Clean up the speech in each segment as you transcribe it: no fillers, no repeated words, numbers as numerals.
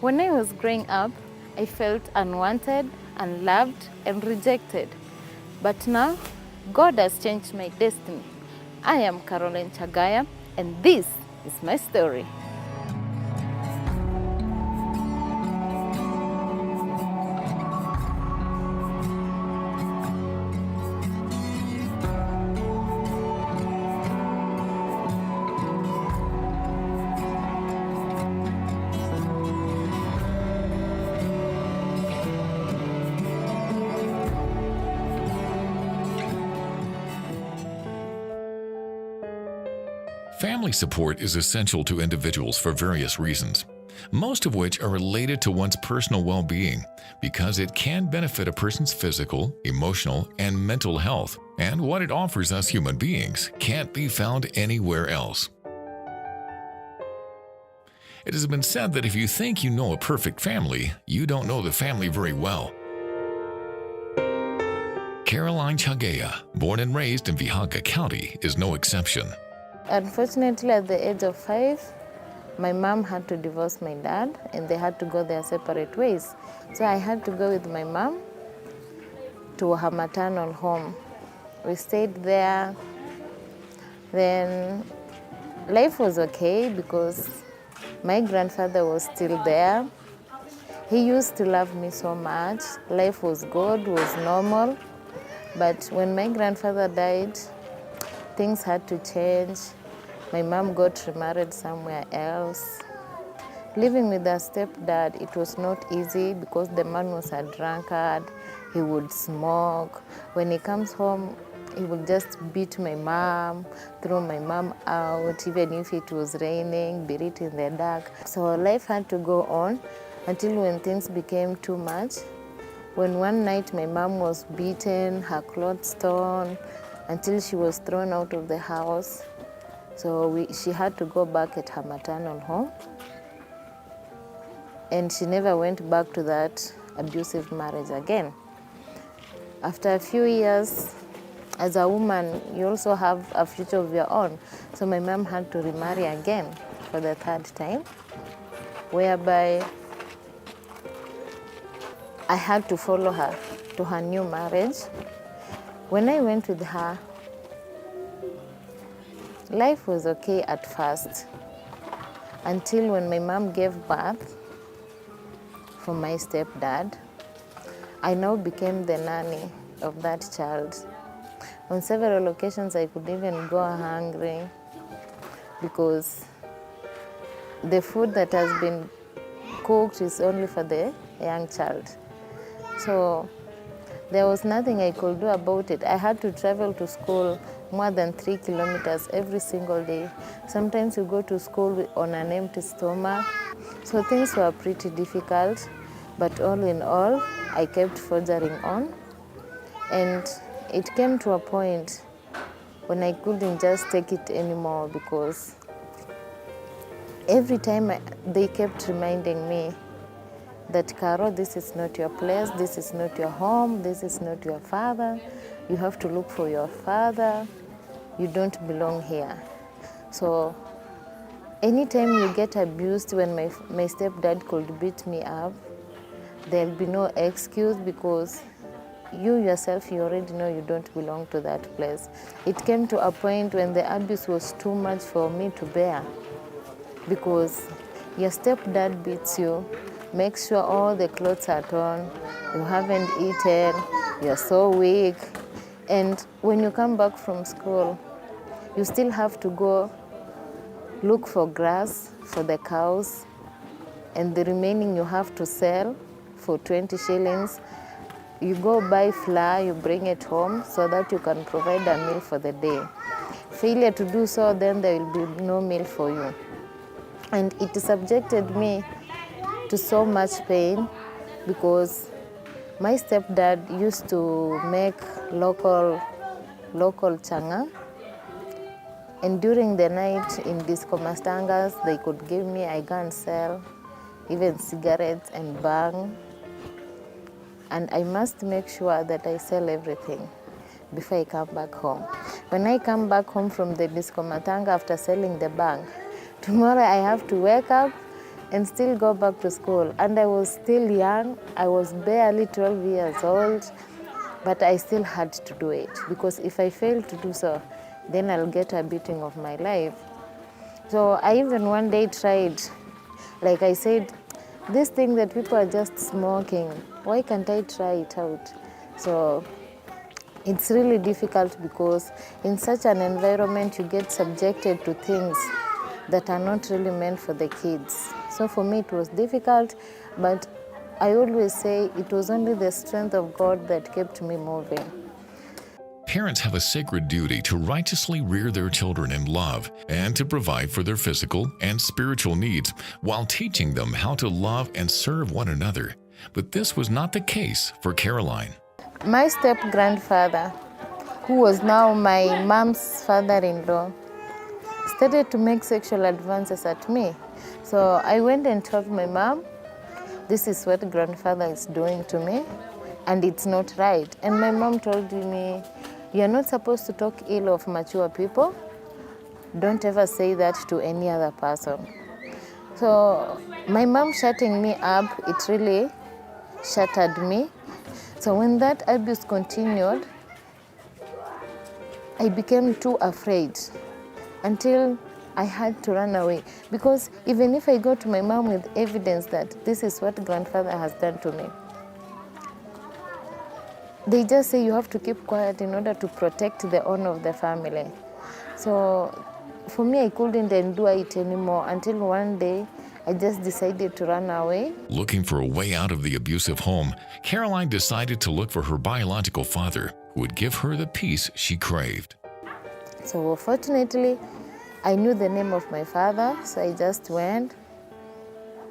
When I was growing up, I felt unwanted, unloved, and rejected. But now, God has changed my destiny. I am Caroline Chagaya, and this is my story. Family support is essential to individuals for various reasons, most of which are related to one's personal well-being because it can benefit a person's physical, emotional, and mental health, and what it offers us human beings can't be found anywhere else. It has been said that if you think you know a perfect family, you don't know the family very well. Caroline Chagaya, born and raised in Vihaga County, is no exception. Unfortunately, at the age of 5, my mom had to divorce my dad and they had to go their separate ways. So I had to go with my mom to her maternal home. We stayed there. Then life was okay because my grandfather was still there. He used to love me so much. Life was good, was normal. But when my grandfather died, things had to change. My mom got remarried somewhere else. Living with her stepdad, it was not easy because the man was a drunkard. He would smoke. When he comes home, he would just beat my mom, throw my mom out, even if it was raining, beat it in the dark. So life had to go on until when things became too much. When one night my mom was beaten, her clothes torn, until she was thrown out of the house. So she had to go back at her maternal home. And she never went back to that abusive marriage again. After a few years, as a woman, you also have a future of your own. So my mom had to remarry again for the 3rd time, whereby I had to follow her to her new marriage. When I went with her, life was okay at first, until when my mom gave birth for my stepdad. I now became the nanny of that child. On several occasions, I could even go hungry because the food that has been cooked is only for the young child. So there was nothing I could do about it. I had to travel to school more than 3 kilometers every single day. Sometimes you go to school on an empty stomach. So things were pretty difficult, but all in all, I kept forging on. And it came to a point when I couldn't just take it anymore because every time they kept reminding me that, Caro, this is not your place, this is not your home, this is not your father. You have to look for your father. You don't belong here. So anytime you get abused, when my stepdad could beat me up, there'll be no excuse because you yourself, you already know you don't belong to that place. It came to a point when the abuse was too much for me to bear because your stepdad beats you, makes sure all the clothes are torn, you haven't eaten, you're so weak. And when you come back from school, you still have to go look for grass for the cows, and the remaining you have to sell for 20 shillings. You go buy flour, you bring it home so that you can provide a meal for the day. Failure to do so, then there will be no meal for you. And it subjected me to so much pain because my stepdad used to make local changa. And during the night in disco mastangas, they could give me, I go and sell even cigarettes and bang. And I must make sure that I sell everything before I come back home. When I come back home from the disco matanga after selling the bang, tomorrow I have to wake up, and still go back to school. And I was still young. I was barely 12 years old, but I still had to do it, because if I fail to do so, then I'll get a beating of my life. So I even one day tried, like I said, this thing that people are just smoking, why can't I try it out? So it's really difficult, because in such an environment you get subjected to things that are not really meant for the kids. So for me it was difficult, but I always say it was only the strength of God that kept me moving. Parents have a sacred duty to righteously rear their children in love and to provide for their physical and spiritual needs while teaching them how to love and serve one another. But this was not the case for Caroline. My step-grandfather, who was now my mom's father-in-law, started to make sexual advances at me. So I went and told my mom, this is what grandfather is doing to me, and it's not right. And my mom told me, you're not supposed to talk ill of mature people. Don't ever say that to any other person. So my mom shutting me up, it really shattered me. So when that abuse continued, I became too afraid until I had to run away. Because even if I go to my mom with evidence that this is what grandfather has done to me, they just say you have to keep quiet in order to protect the honor of the family. So for me, I couldn't endure it anymore until one day I just decided to run away. Looking for a way out of the abusive home, Caroline decided to look for her biological father, who would give her the peace she craved. So fortunately, I knew the name of my father, so I just went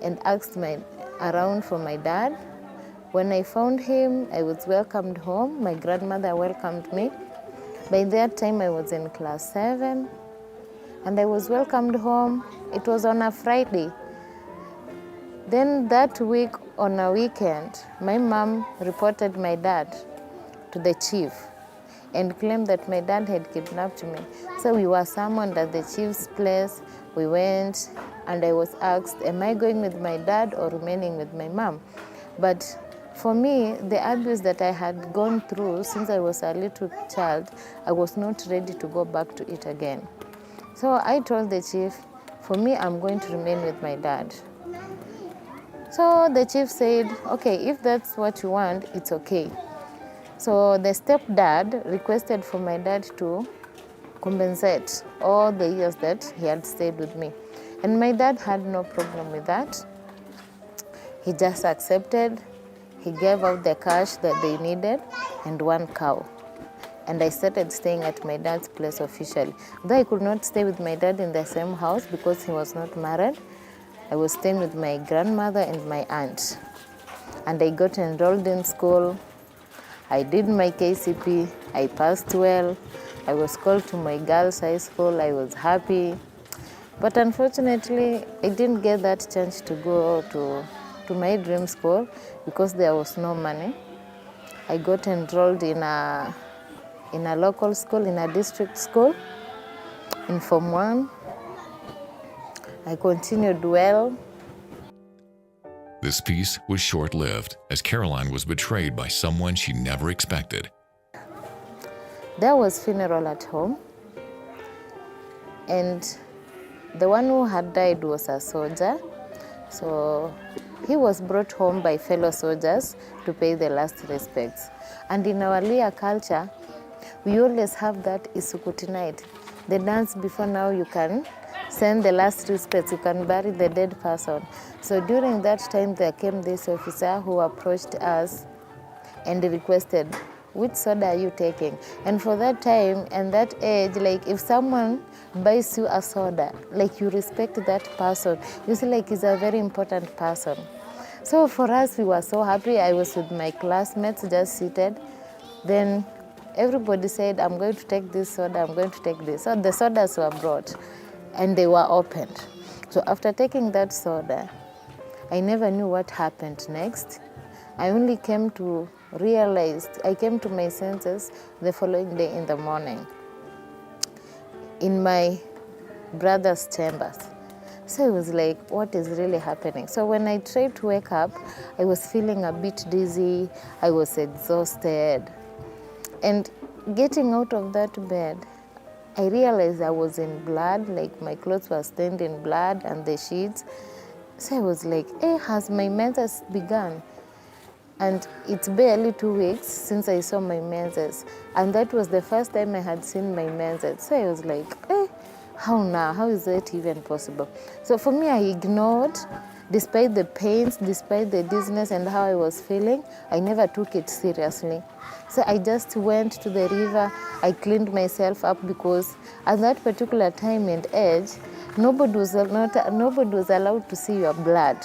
and asked around for my dad. When I found him, I was welcomed home. My grandmother welcomed me. By that time, I was in class 7, and I was welcomed home. It was on a Friday. Then that week, on a weekend, my mom reported my dad to the chief and claimed that my dad had kidnapped me. So we were summoned at the chief's place. We went, and I was asked, am I going with my dad or remaining with my mom? But for me, the abuse that I had gone through since I was a little child, I was not ready to go back to it again. So I told the chief, for me, I'm going to remain with my dad. So the chief said, okay, if that's what you want, it's okay. So the stepdad requested for my dad to compensate all the years that he had stayed with me. And my dad had no problem with that. He just accepted. He gave out the cash that they needed and one cow. And I started staying at my dad's place officially. Though I could not stay with my dad in the same house because he was not married, I was staying with my grandmother and my aunt. And I got enrolled in school. I did my KCP. I passed well. I was called to my girls' high school. I was happy. But unfortunately, I didn't get that chance to go to my dream school because there was no money. I got enrolled in a local school, in a district school, in Form 1. I continued well. This peace was short-lived as Caroline was betrayed by someone she never expected. There was funeral at home, and the one who had died was a soldier. So he was brought home by fellow soldiers to pay the last respects. And in our Luhya culture, we always have that Isukuti night. The dance before now you can send the last respects, you can bury the dead person. So during that time there came this officer who approached us and requested, which soda are you taking? And for that time and that age, like if someone buys you a soda, like you respect that person, you see like he's a very important person. So for us, we were so happy. I was with my classmates just seated. Then everybody said, I'm going to take this soda, I'm going to take this. So the sodas were brought and they were opened. So after taking that soda, I never knew what happened next. I only came to realize, I came to my senses the following day in the morning in my brother's chambers. So I was like, what is really happening? So when I tried to wake up, I was feeling a bit dizzy, I was exhausted. And getting out of that bed, I realized I was in blood, like my clothes were stained in blood and the sheets. So I was like, has my menses begun? And it's barely 2 weeks since I saw my menses. And that was the first time I had seen my menses. So I was like, how now? How is that even possible? So for me, I ignored, despite the pains, despite the dizziness and how I was feeling, I never took it seriously. So I just went to the river, I cleaned myself up because at that particular time and age, nobody was allowed to see your blood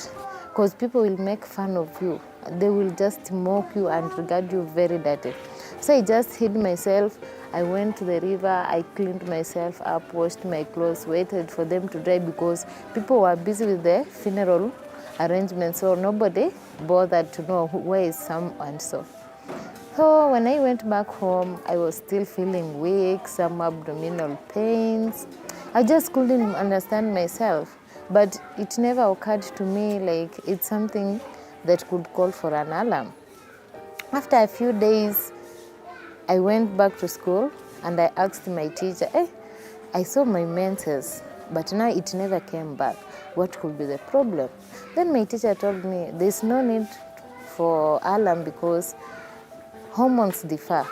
because people will make fun of you. They will just mock you and regard you very dirty. So I just hid myself. I went to the river, I cleaned myself up, washed my clothes, waited for them to dry because people were busy with the funeral arrangements, so nobody bothered to know where is Sam and so. So when I went back home, I was still feeling weak, some abdominal pains. I just couldn't understand myself, but it never occurred to me like it's something that could call for an alarm. After a few days, I went back to school and I asked my teacher, I saw my menses, but now it never came back. What could be the problem? Then my teacher told me there's no need for alarm because hormones differ.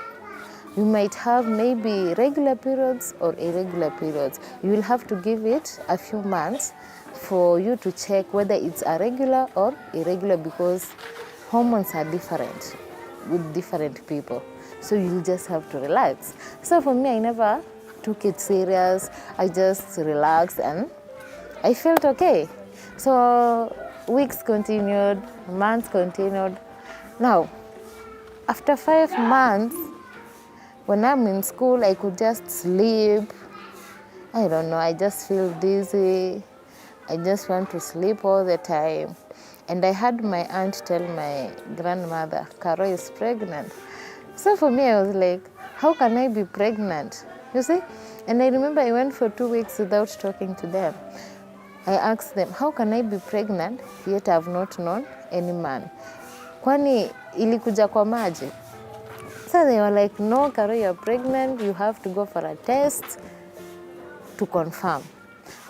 You might have maybe regular periods or irregular periods. You will have to give it a few months for you to check whether it's a regular or irregular because hormones are different with different people. So you'll just have to relax. So for me, I never took it serious. I just relaxed and I felt okay. So weeks continued, months continued. Now, after 5 months, when I'm in school, I could just sleep. I don't know, I just feel dizzy. I just want to sleep all the time. And I had my aunt tell my grandmother, Caro is pregnant. So for me, I was like, how can I be pregnant? You see? And I remember I went for 2 weeks without talking to them. I asked them, how can I be pregnant yet I have not known any man? Kwani ilikuja kwa maji? So they were like, no, Caro, you're pregnant. You have to go for a test to confirm.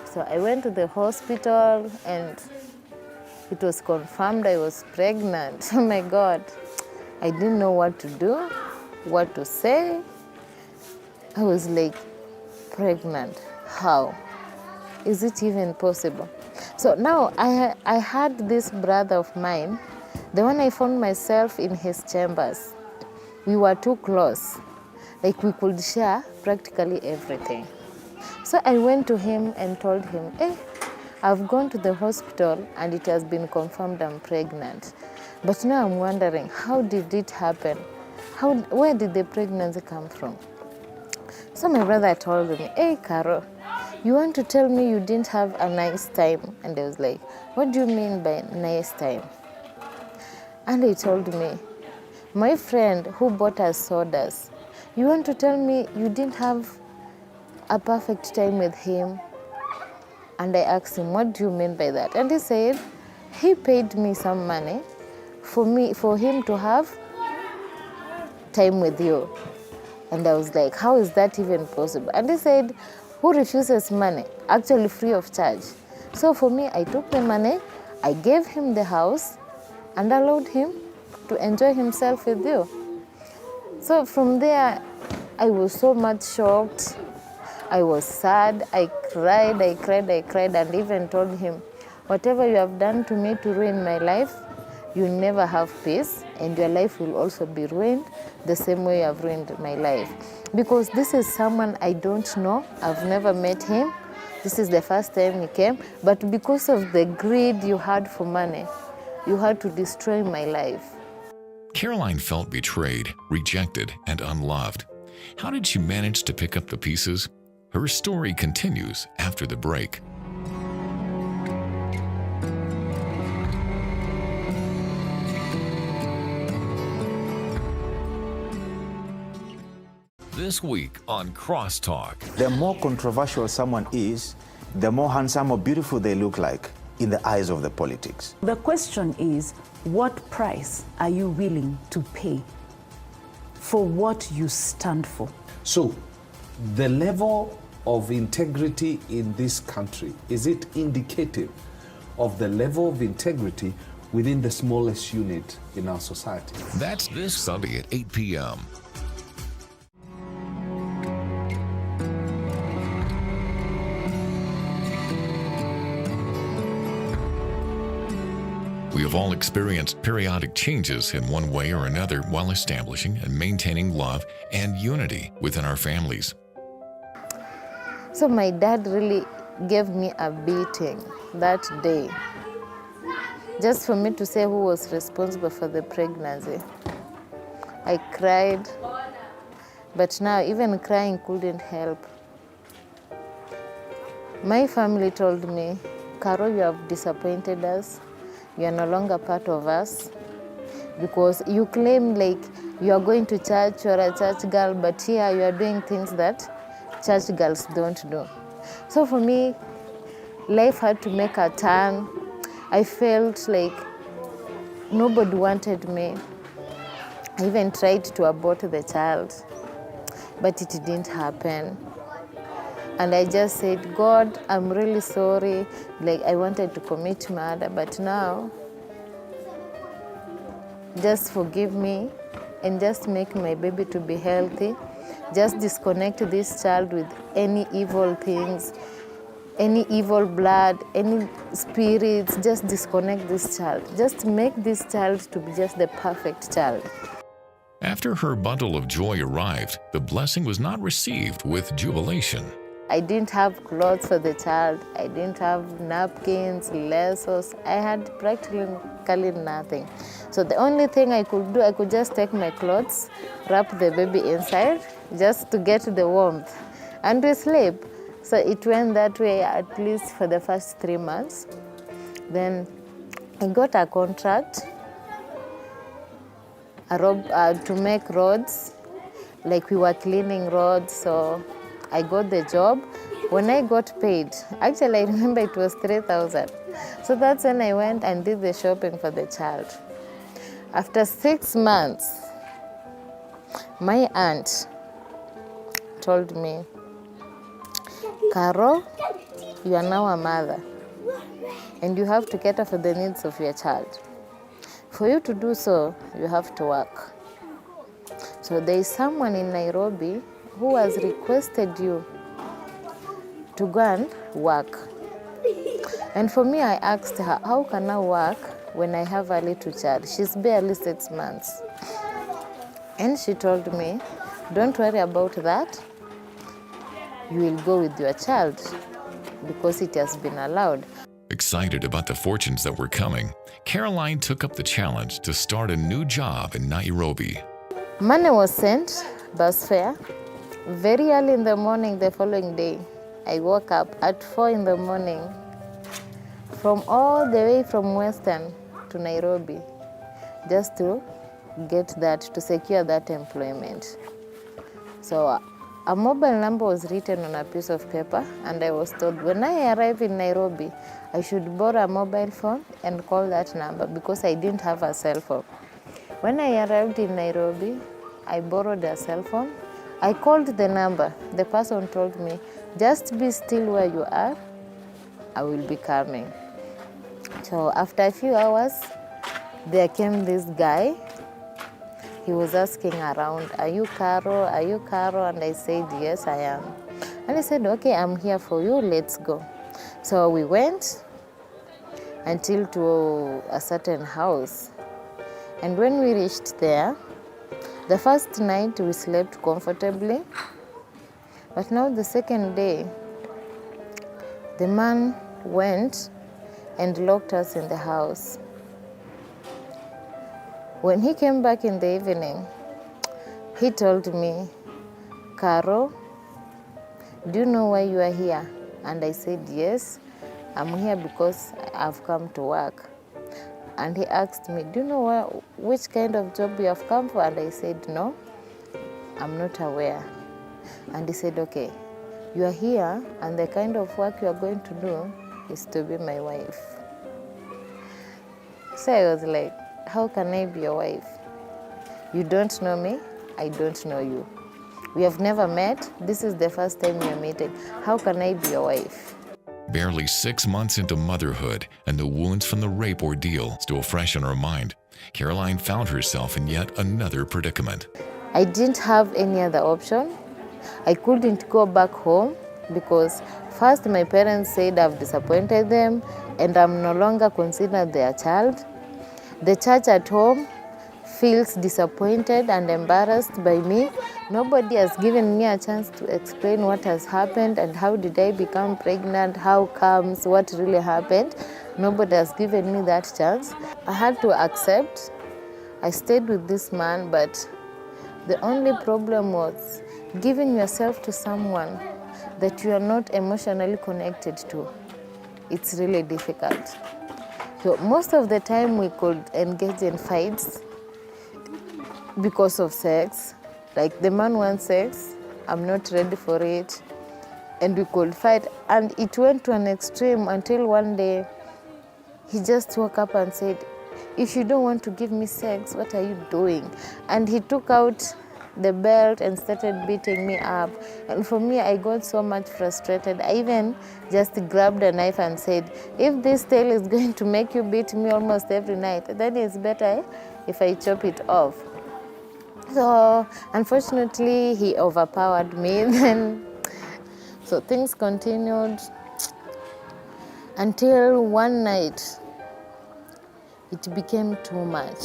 So I went to the hospital and it was confirmed I was pregnant. Oh my God. I didn't know what to do, what to say. I was like, pregnant? How? Is it even possible? So now I had this brother of mine, the one I found myself in his chambers. We were too close, like we could share practically everything. So I went to him and told him, I've gone to the hospital and it has been confirmed I'm pregnant. But now I'm wondering, how did it happen? Where did the pregnancy come from? So my brother told me, Caro, you want to tell me you didn't have a nice time? And I was like, what do you mean by nice time? And he told me, my friend who bought us sodas, you want to tell me you didn't have a perfect time with him? And I asked him, what do you mean by that? And he said, he paid me some money for him to have time with you. And I was like, how is that even possible? And he said, who refuses money? Actually free of charge. So for me, I took the money, I gave him the house and allowed him to enjoy himself with you. So from there, I was so much shocked. I was sad, I cried, and even told him, whatever you have done to me to ruin my life, you'll never have peace, and your life will also be ruined the same way you have ruined my life. Because this is someone I don't know, I've never met him. This is the first time he came, but because of the greed you had for money, you had to destroy my life. Caroline felt betrayed, rejected, and unloved. How did she manage to pick up the pieces? Her story continues after the break. This week on Crosstalk. The more controversial someone is, the more handsome or beautiful they look like in the eyes of the politics. The question is, what price are you willing to pay for what you stand for? So, the level of integrity in this country, is it indicative of the level of integrity within the smallest unit in our society? That's this Sunday at 8 p.m. We have all experienced periodic changes in one way or another while establishing and maintaining love and unity within our families. So my dad really gave me a beating that day, just for me to say who was responsible for the pregnancy. I cried, but now even crying couldn't help. My family told me, Carol, you have disappointed us. You are no longer part of us because you claim like you are going to church, you are a church girl, but here you are doing things that church girls don't do. So for me, life had to make a turn. I felt like nobody wanted me. I even tried to abort the child, but it didn't happen. And I just said, God, I'm really sorry. Like, I wanted to commit murder, but now, just forgive me and just make my baby to be healthy. Just disconnect this child with any evil things, any evil blood, any spirits. Just disconnect this child. Just make this child to be just the perfect child. After her bundle of joy arrived, the blessing was not received with jubilation. I didn't have clothes for the child. I didn't have napkins, laces. I had practically nothing. So the only thing I could do, I could just take my clothes, wrap the baby inside, just to get the warmth, and we sleep. So it went that way at least for the first 3 months. Then I got a contract to make roads, like we were cleaning roads, so I got the job. When I got paid, actually I remember it was 3,000. So that's when I went and did the shopping for the child. After 6 months, my aunt told me, Carol, you are now a mother and you have to cater for the needs of your child. For you to do so, you have to work. So there is someone in Nairobi who has requested you to go and work. And for me, I asked her, how can I work when I have a little child? She's barely 6 months. And she told me, don't worry about that. You will go with your child because it has been allowed. Excited about the fortunes that were coming, Caroline took up the challenge to start a new job in Nairobi. Money was sent, bus fare. Very early in the morning the following day, I woke up at 4 in the morning from all the way from Western to Nairobi just to get that, to secure that employment. So a mobile number was written on a piece of paper and I was told when I arrive in Nairobi, I should borrow a mobile phone and call that number because I didn't have a cell phone. When I arrived in Nairobi, I borrowed a cell phone. I called the number. The person told me, just be still where you are. I will be coming. So after a few hours, there came this guy. He was asking around, are you Carol? Are you Carol? And I said, yes, I am. And he said, okay, I'm here for you. Let's go. So we went until to a certain house. And when we reached there, the first night we slept comfortably, but now the second day, the man went and locked us in the house. When he came back in the evening, he told me, Carol, do you know why you are here? And I said, yes, I'm here because I've come to work. And he asked me, do you know which kind of job you have come for? And I said, no, I'm not aware. And he said, okay, You are here, and the kind of work you are going to do is to be my wife. So I was like, how can I be your wife? You don't know me, I don't know you. We have never met. This is the first time we are meeting. How can I be your wife? Barely 6 months into motherhood and the wounds from the rape ordeal still fresh in her mind, Caroline found herself in yet another predicament. I didn't have any other option. I couldn't go back home because first my parents said I've disappointed them and I'm no longer considered their child. The church at home feels disappointed and embarrassed by me. Nobody has given me a chance to explain what has happened and how did I become pregnant, how comes, what really happened. Nobody has given me that chance. I had to accept. I stayed with this man, but the only problem was giving yourself to someone that you are not emotionally connected to. It's really difficult. So most of the time we could engage in fights because of sex. Like the man wants sex, I'm not ready for it. And we could fight. And it went to an extreme until one day he just woke up and said, if you don't want to give me sex, what are you doing? And he took out the belt and started beating me up. And for me, I got so much frustrated. I even just grabbed a knife and said, if this tail is going to make you beat me almost every night, then it's better if I chop it off. So unfortunately, he overpowered me then. So things continued until one night, it became too much.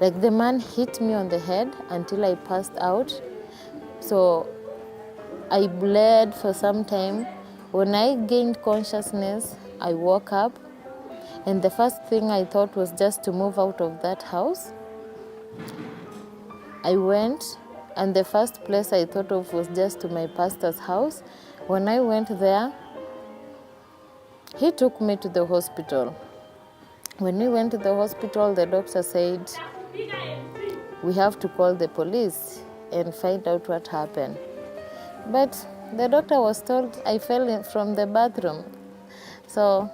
Like the man hit me on the head until I passed out. So I bled for some time. When I gained consciousness, I woke up. And the first thing I thought was just to move out of that house. I went, and the first place I thought of was just to my pastor's house. When I went there, he took me to the hospital. When we went to the hospital, the doctor said, we have to call the police and find out what happened. But the doctor was told I fell from the bathroom. So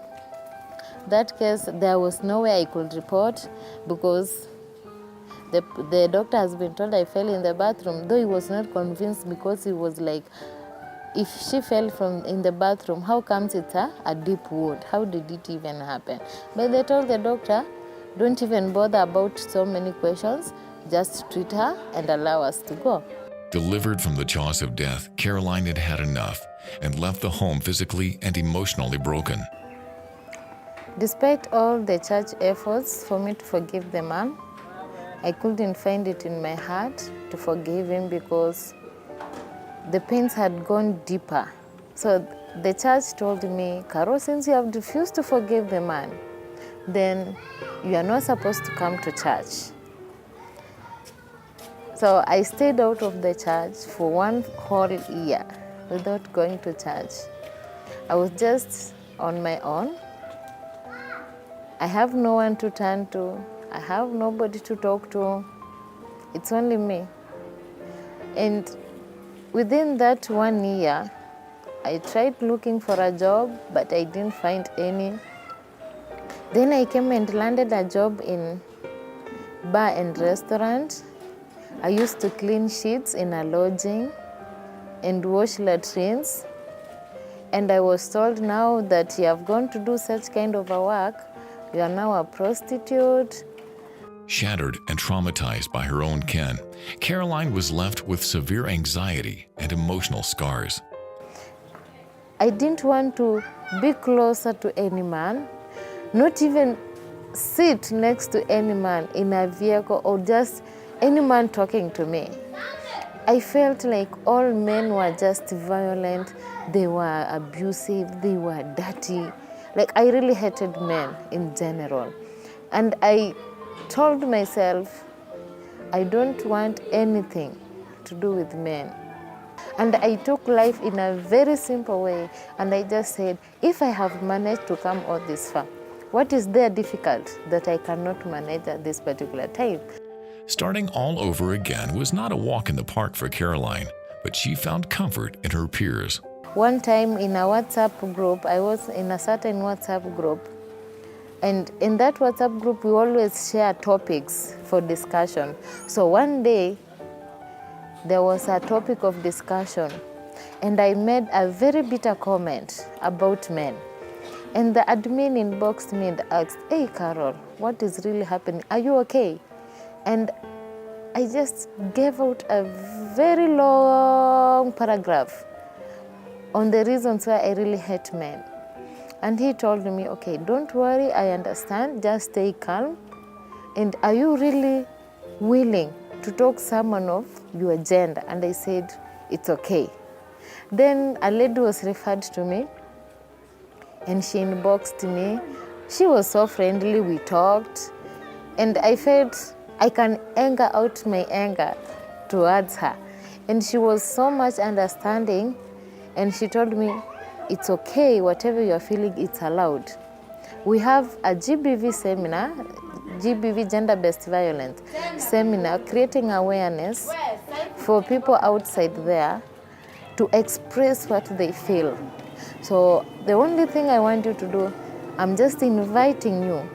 that case, there was no way I could report because the doctor has been told I fell in the bathroom, though he was not convinced because he was like, if she fell from in the bathroom, how comes it's a deep wound? How did it even happen? But they told the doctor, don't even bother about so many questions, just treat her and allow us to go. Delivered from the jaws of death, Caroline had had enough and left the home physically and emotionally broken. Despite all the church efforts for me to forgive the man, I couldn't find it in my heart to forgive him because the pains had gone deeper. So the church told me, Caro, since you have refused to forgive the man, then you are not supposed to come to church. So I stayed out of the church for 1 whole year without going to church. I was just on my own. I have no one to turn to. I have nobody to talk to. It's only me. And within that 1 year, I tried looking for a job, but I didn't find any. Then I came and landed a job in bar and restaurant. I used to clean sheets in a lodging and wash latrines. And I was told now that you have gone to do such kind of a work, you are now a prostitute. Shattered and traumatized by her own kin, Caroline was left with severe anxiety and emotional scars. I didn't want to be closer to any man, not even sit next to any man in a vehicle or just any man talking to me. I felt like all men were just violent, they were abusive, they were dirty. Like I really hated men in general. And I told myself, I don't want anything to do with men. And I took life in a very simple way. And I just said, if I have managed to come all this far, what is there difficult that I cannot manage at this particular time? Starting all over again was not a walk in the park for Caroline, but she found comfort in her peers. One time in a WhatsApp group, I was in a certain WhatsApp group, and in that WhatsApp group, we always share topics for discussion. So one day, there was a topic of discussion, and I made a very bitter comment about men. And the admin inboxed me and asked, "Hey, Carol, what is really happening? Are you okay?" And I just gave out a very long paragraph on the reasons why I really hate men. And he told me, "Okay, don't worry, I understand, just stay calm. And are you really willing to talk to someone of your gender?" And I said, "It's okay." Then a lady was referred to me, and she inboxed me. She was so friendly, we talked, and I felt I can anger out my anger towards her. And she was so much understanding, and she told me, "It's okay, whatever you're feeling, it's allowed." We have a GBV seminar, GBV, gender-based violence seminar, creating awareness for people outside there to express what they feel. So the only thing I want you to do, I'm just inviting you,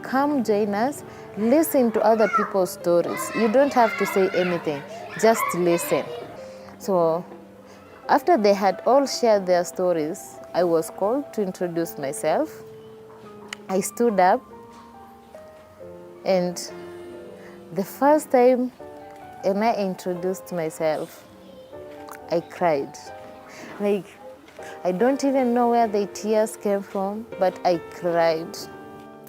come join us, listen to other people's stories. You don't have to say anything, just listen. So after they had all shared their stories, I was called to introduce myself. I stood up, and the first time when I introduced myself, I cried. Like, I don't even know where the tears came from, but I cried.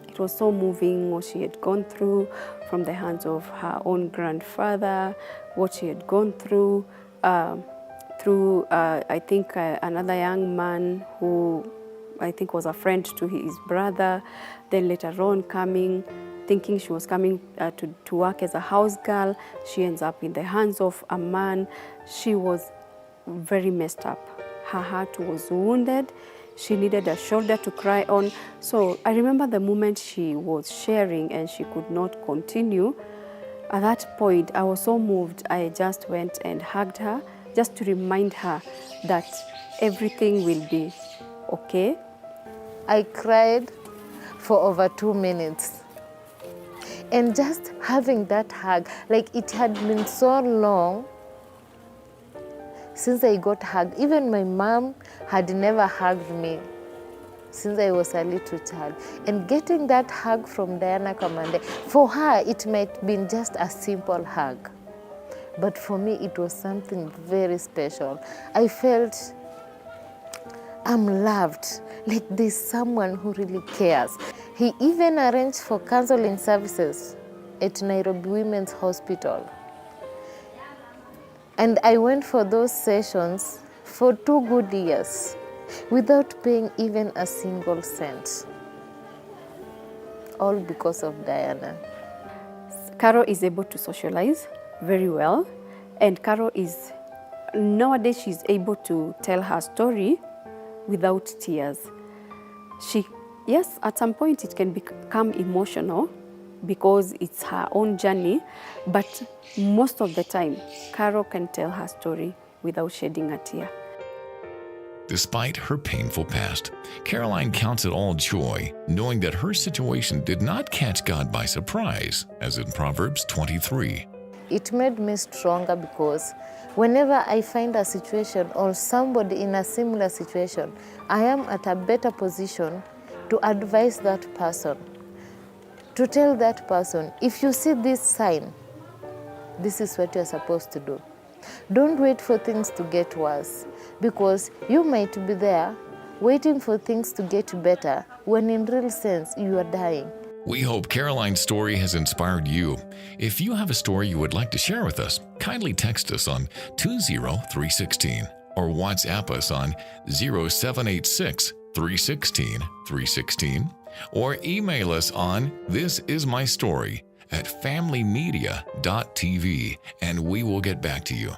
It was so moving what she had gone through from the hands of her own grandfather, what she had gone through, I think, another young man who I think was a friend to his brother, then later on thinking she was coming to work as a house girl. She ends up in the hands of a man. She was very messed up. Her heart was wounded. She needed a shoulder to cry on. So I remember the moment she was sharing and she could not continue. At that point, I was so moved. I just went and hugged her just to remind her that everything will be okay. I cried for over 2 minutes. And just having that hug, like it had been so long since I got hugged. Even my mom had never hugged me since I was a little child. And getting that hug from Diana Kamande, for her it might have been just a simple hug. But for me it was something very special. I felt I'm loved, like there's someone who really cares. He even arranged for counseling services at Nairobi Women's Hospital. And I went for those sessions for 2 good years without paying even a single cent. All because of Diana. Carol is able to socialize very well, and Carol is, nowadays she's able to tell her story without tears. Yes, at some point it can become emotional because it's her own journey, but most of the time, Carol can tell her story without shedding a tear. Despite her painful past, Caroline counts it all joy, knowing that her situation did not catch God by surprise, as in Proverbs 23. It made me stronger because whenever I find a situation or somebody in a similar situation, I am at a better position to advise that person, to tell that person, if you see this sign, this is what you're supposed to do. Don't wait for things to get worse, because you might be there waiting for things to get better when in real sense you are dying. We hope Caroline's story has inspired you. If you have a story you would like to share with us, kindly text us on 20316 or WhatsApp us on 0786 316 316 or email us on thisismystory@familymedia.tv and we will get back to you.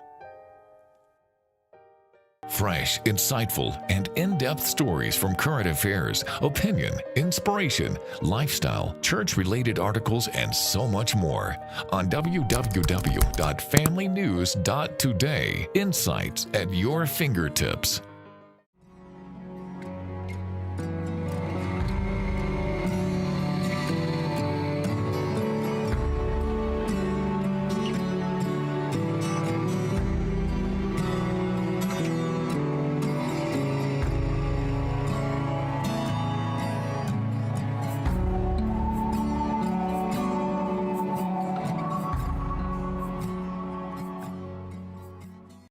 Fresh, insightful, and in-depth stories from current affairs, opinion, inspiration, lifestyle, church-related articles, and so much more on www.familynews.today. Insights at your fingertips.